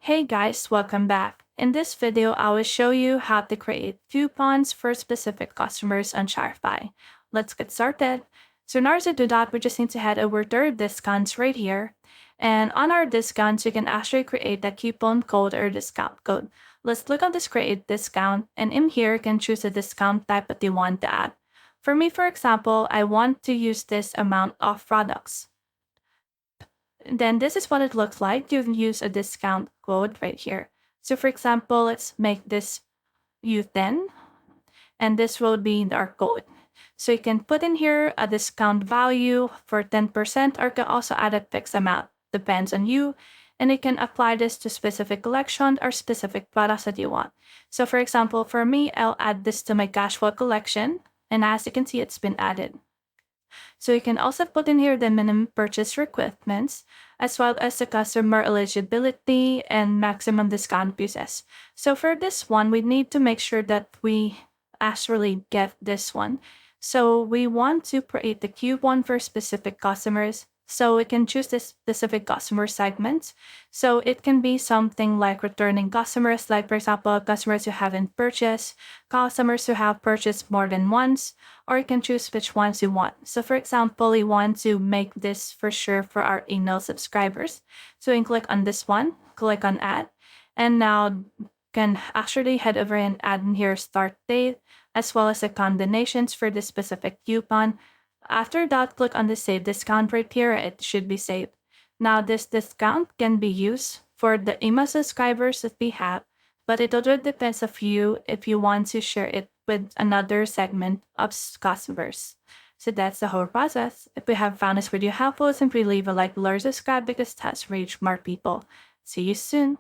Hey guys, welcome back. In this video, I will show you how to create coupons for specific customers on Shopify. Let's get started. So in order to do that, we just need to head over to our discounts right here. And on our discounts, you can actually create a coupon code or discount code. Let's click on this create discount, and in here, you can choose a discount type that you want to add. For me, for example, I want to use this amount of products. Then this is what it looks like. You can use a discount code right here. So for example, let's make this U10, and this will be our code. So you can put in here a discount value for 10%, or you can also add a fixed amount. Depends on you. And you can apply this to specific collection or specific products that you want. So for example, for me, I'll add this to my casual collection. And as you can see, it's been added. So you can also put in here the minimum purchase requirements, as well as the customer eligibility and maximum discount pieces. So for this one, we need to make sure that we actually get this one. So we want to create the coupon for specific customers. So we can choose this specific customer segment. So it can be something like returning customers, like for example, customers who haven't purchased, customers who have purchased more than once, or you can choose which ones you want. So for example, we want to make this for sure for our email subscribers. So you can click on this one, click on add, and now can actually head over and add in here start date, as well as the combinations for this specific coupon. After that, click on the save discount right here. It should be saved. Now this discount can be used for the email subscribers that we have, but it also depends of you if you want to share it with another segment of customers. So that's the whole process. If you have found this video helpful, simply leave a like, below, or subscribe because that's reach more people. See you soon.